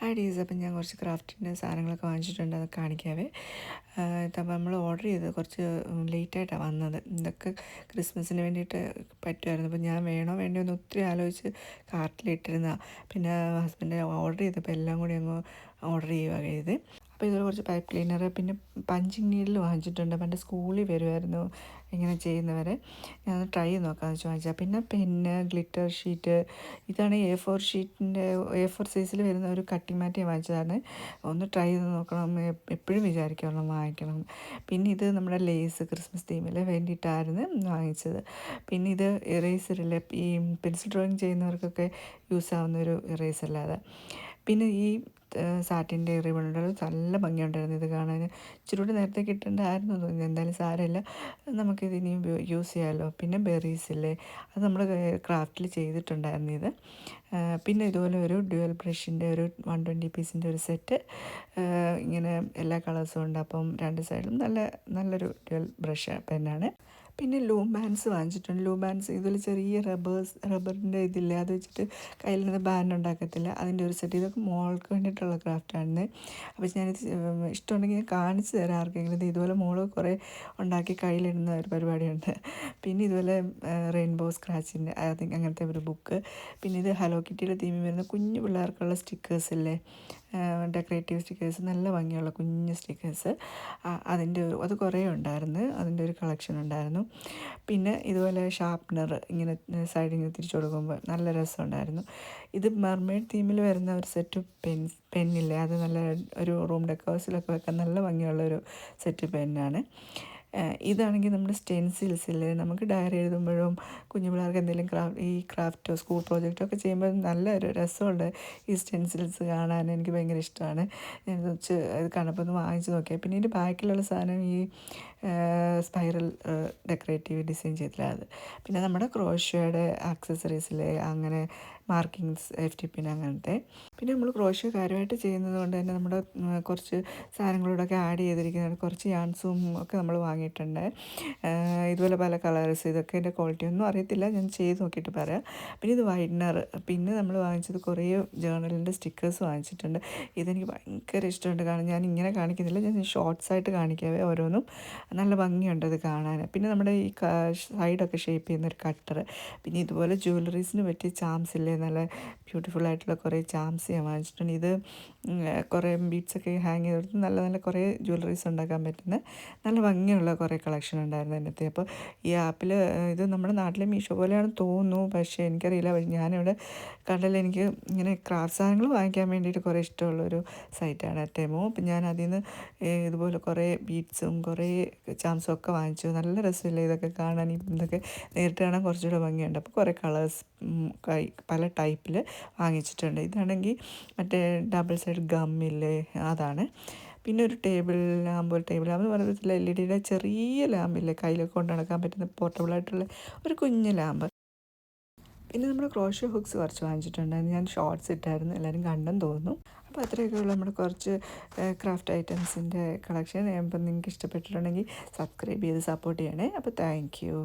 Hi ഡീസ്. അപ്പം ഞാൻ കുറച്ച് ക്രാഫ്റ്റിൻ്റെ സാധനങ്ങളൊക്കെ വാങ്ങിച്ചിട്ടുണ്ട്, അത് കാണിക്കാവേ. ഇതപ്പോൾ നമ്മൾ ഓർഡർ ചെയ്ത് കുറച്ച് ലേറ്റായിട്ടാണ് വന്നത്. ഇതൊക്കെ ക്രിസ്മസിന് വേണ്ടിയിട്ട് പറ്റുമായിരുന്നു. അപ്പോൾ ഞാൻ വേണോ വേണ്ടയോ എന്ന് ഒത്തിരി ആലോചിച്ച് കാർട്ടിലിട്ടിരുന്നതാണ്. പിന്നെ ഹസ്ബൻഡ് ഓർഡർ ചെയ്തപ്പോൾ എല്ലാം കൂടി അങ്ങ് ഓർഡർ ചെയ്യുക ചെയ്ത്. അപ്പോൾ ഇതുപോലെ കുറച്ച് പൈപ്പ് ക്ലീനർ, പിന്നെ പഞ്ചിങ് നീഡിൽ വാങ്ങിച്ചിട്ടുണ്ട്. പണ്ട് സ്കൂളിൽ വരുമായിരുന്നു ഇങ്ങനെ ചെയ്യുന്നവരെ. ഞാൻ ട്രൈ ചെയ്ത് നോക്കാമെന്ന് വെച്ച് വാങ്ങിച്ചാൽ. പിന്നെ പെന്ന്, ഗ്ലിറ്റർ ഷീറ്റ്. ഇതാണ് A4 ഷീറ്റിൻ്റെ A4 സൈസിൽ വരുന്ന ഒരു കട്ടിങ് മാറ്റ് വാങ്ങിച്ചതാണ്. ഒന്ന് ട്രൈ ചെയ്ത് നോക്കണം, എപ്പോഴും വിചാരിക്കണം വാങ്ങിക്കണം. പിന്നെ ഇത് നമ്മുടെ ലേസ് ക്രിസ്മസ് തീമിൽ വേണ്ടിയിട്ടായിരുന്നു വാങ്ങിച്ചത്. പിന്നെ ഇത് ഇറേസറില്ലേ, ഈ പെൻസിൽ ഡ്രോയിങ് ചെയ്യുന്നവർക്കൊക്കെ യൂസ് ആവുന്ന ഒരു ഇറേസല്ലാതെ. പിന്നെ ഈ സാറ്റിൻ്റെ റിബണുകൾ നല്ല ഭംഗിയുണ്ടായിരുന്നു ഇത് കാണാൻ. ഇച്ചിരി കൂടി നേരത്തെ കിട്ടേണ്ടതായിരുന്നു തോന്നി. എന്തായാലും സാരമില്ല, നമുക്കിത് ഇനിയും യൂസ് ചെയ്യാമല്ലോ. പിന്നെ ബെറീസില്ലേ, അത് നമ്മൾ ക്രാഫ്റ്റിൽ ചെയ്തിട്ടുണ്ടായിരുന്നു ഇത്. പിന്നെ ഇതുപോലെ ഒരു ഡ്യുവൽ ബ്രഷിൻ്റെ ഒരു 120 പീസിൻ്റെ ഒരു സെറ്റ്, ഇങ്ങനെ എല്ലാ കളേഴ്സും ഉണ്ട്. അപ്പം രണ്ട് സൈഡിലും നല്ലൊരു ഡ്യുവൽ ബ്രഷ് പെന്നാണ്. പിന്നെ ലൂബാൻസ് വാങ്ങിച്ചിട്ടുണ്ട്. ലൂബാൻസ് ഇതിൽ ചെറിയ റബ്ബറിൻ്റെ ഇതില്ലേ, അത് വെച്ചിട്ട് കയ്യിൽ നിന്ന് ബാൻഡ് ഉണ്ടാക്കത്തില്ല, അതിൻ്റെ ഒരു സെറ്റ്. ഇതൊക്കെ മോൾക്ക് വേണ്ടിയിട്ടുള്ള ക്രാഫ്റ്റാണ്. അപ്പോൾ ഞാനിത് ഇഷ്ടമുണ്ടെങ്കിൽ ഞാൻ കാണിച്ചു തരാം ആർക്കെങ്കിലും. ഇതുപോലെ മോള് കുറേ ഉണ്ടാക്കി കയ്യിലിടുന്ന ഒരു പരിപാടിയുണ്ട്. പിന്നെ ഇതുപോലെ റെയിൻബോ സ്ക്രാച്ചിൻ്റെ അങ്ങനത്തെ ഒരു ബുക്ക്. പിന്നെ ഇത് ഹലോ കിറ്റിയുടെ തീമിൽ വരുന്ന കുഞ്ഞു പിള്ളേർക്കുള്ള സ്റ്റിക്കേഴ്സില്ലേ, ഡെക്കറേറ്റീവ് സ്റ്റിക്കേഴ്സ്, നല്ല ഭംഗിയുള്ള കുഞ്ഞ് സ്റ്റിക്കേഴ്സ്. അത് കുറേ ഉണ്ടായിരുന്നു, അതിൻ്റെ ഒരു കളക്ഷൻ ഉണ്ടായിരുന്നു. പിന്നെ ഇതുപോലെ ഷാർപ്നർ ഇങ്ങനെ സൈഡിൽ നിന്ന് തിരിച്ചു കൊടുക്കുമ്പോൾ നല്ല രസമുണ്ടായിരുന്നു. ഇത് മെർമെയ്ഡ് തീമിൽ വരുന്ന ഒരു സെറ്റ് പെന്നില്ലേ, അത് നല്ല ഒരു റൂം ഡെക്കോഴ്സിലൊക്കെ വെക്കാൻ നല്ല ഭംഗിയുള്ളൊരു സെറ്റ് പെന്നാണ്. ഇതാണെങ്കിൽ നമ്മുടെ സ്റ്റെൻസിൽസില്ലേ, നമുക്ക് ഡയറി എഴുതുമ്പോഴും കുഞ്ഞു പിള്ളേർക്ക് എന്തെങ്കിലും ക്രാഫ്റ്റോ സ്കൂൾ പ്രോജക്റ്റോ ഒക്കെ ചെയ്യുമ്പോൾ നല്ലൊരു രസമുണ്ട് ഈ സ്റ്റെൻസിൽസ് കാണാൻ. എനിക്ക് ഭയങ്കര ഇഷ്ടമാണ്. ഞാൻ ഇത് കണ്ടപ്പോൾ ഒന്ന് വാങ്ങിച്ച് നോക്കിയാൽ. പിന്നെ ഇതിൻ്റെ ബാക്കിലുള്ള സാധനം ഈ സ്പൈറൽ ഡെക്കറേറ്റീവ് ഡിസൈൻ ചെയ്തില്ല അത്. പിന്നെ നമ്മുടെ ക്രോഷ്യയുടെ ആക്സസറീസിലെ അങ്ങനെ മാർക്കിങ്സ്, FTP അങ്ങനത്തെ. പിന്നെ നമ്മൾ ക്രോഷ്യ കാര്യമായിട്ട് ചെയ്യുന്നത് കൊണ്ട് തന്നെ നമ്മുടെ കുറച്ച് സാധനങ്ങളോടൊക്കെ ആഡ് ചെയ്തിരിക്കുന്നതാണ്. കുറച്ച് യാൺസും ഒക്കെ നമ്മൾ വാങ്ങിയിട്ടുണ്ട്. ഇതുപോലെ പല കളേഴ്സ്. ഇതൊക്കെ എൻ്റെ ക്വാളിറ്റി ഒന്നും അറിയത്തില്ല, ഞാൻ ചെയ്ത് നോക്കിയിട്ട് പറയാം. പിന്നെ ഇത് വൈറ്റ്നർ. പിന്നെ നമ്മൾ വാങ്ങിച്ചത് കുറേ ജേർണലിൻ്റെ സ്റ്റിക്കേഴ്സ് വാങ്ങിച്ചിട്ടുണ്ട്. ഇതെനിക്ക് ഭയങ്കര ഇഷ്ടമുണ്ട്. കാരണം ഞാൻ ഇങ്ങനെ കാണിക്കുന്നില്ല, ഞാൻ ഷോർട്ട്സായിട്ട് കാണിക്കാവേ ഓരോന്നും. നല്ല ഭംഗിയുണ്ട് അത് കാണാൻ. പിന്നെ നമ്മുടെ ഈ സൈഡൊക്കെ ഷേപ്പ് ചെയ്യുന്നൊരു കട്ടർ. പിന്നെ ഇതുപോലെ ജ്വല്ലറീസിന് പറ്റിയ ചാംസില്ലേ, നല്ല ബ്യൂട്ടിഫുള്ളായിട്ടുള്ള കുറേ ചാംസ് ഞാൻ വാങ്ങിച്ചിട്ടുണ്ട്. ഇത് കുറേ ബീഡ്സൊക്കെ ഹാങ് ചെയ്ത് കൊടുത്ത് നല്ല കുറേ ജ്വല്ലറീസ് ഉണ്ടാക്കാൻ പറ്റുന്ന നല്ല ഭംഗിയുള്ള കുറേ കളക്ഷൻ ഉണ്ടായിരുന്നു അതിനകത്ത്. അപ്പോൾ ഈ ആപ്പിൽ ഇത് നമ്മുടെ നാട്ടിലെ മീഷോ പോലെയാണെന്ന് തോന്നുന്നു, പക്ഷേ എനിക്കറിയില്ല. ഞാനിവിടെ കണ്ടതിൽ എനിക്ക് ഇങ്ങനെ ക്രാഫ്റ്റ് സാധനങ്ങൾ വാങ്ങിക്കാൻ വേണ്ടിയിട്ട് കുറേ ഇഷ്ടമുള്ളൊരു സൈറ്റാണ് ടെമോ. അപ്പം ഞാൻ അതിൽ നിന്ന് ഇതുപോലെ കുറേ ബീഡ്സും കുറേ ചാംസും ഒക്കെ വാങ്ങിച്ചു. നല്ല രസമില്ല ഇതൊക്കെ കാണാൻ. ഇതൊക്കെ നേരിട്ട് കാണാൻ കുറച്ചുകൂടെ ഭംഗിയുണ്ട്. അപ്പോൾ കുറേ കളേഴ്സ് പല ടൈപ്പിൽ വാങ്ങിച്ചിട്ടുണ്ട്. ഇതാണെങ്കിൽ മറ്റേ ഡബിൾ സൈഡ് ഗമ്മില്ലേ, അതാണ്. പിന്നെ ഒരു ടേബിൾ ലാമ്പ് എന്ന് പറയുമ്പോൾ LED ചെറിയ ലാമ്പില്ലേ, കയ്യിലൊക്കെ കൊണ്ട് നടക്കാൻ പറ്റുന്ന പോർട്ടബിളായിട്ടുള്ള ഒരു കുഞ്ഞ് ലാമ്പ്. പിന്നെ നമ്മുടെ ക്രോഷ്യോ ഹുക്സ് കുറച്ച് വാങ്ങിച്ചിട്ടുണ്ട്. ഞാൻ ഷോർട്ട്സ് ഇട്ടായിരുന്നു, എല്ലാവരും കണ്ടെന്ന് തോന്നുന്നു. അപ്പോൾ അത്രയൊക്കെ ഉള്ളൂ നമ്മുടെ കുറച്ച് ക്രാഫ്റ്റ് ഐറ്റംസിൻ്റെ കളക്ഷൻ. അപ്പം നിങ്ങൾക്ക് ഇഷ്ടപ്പെട്ടിട്ടുണ്ടെങ്കിൽ സബ്സ്ക്രൈബ് ചെയ്ത് സപ്പോർട്ട് ചെയ്യണേ. അപ്പോൾ താങ്ക് യു.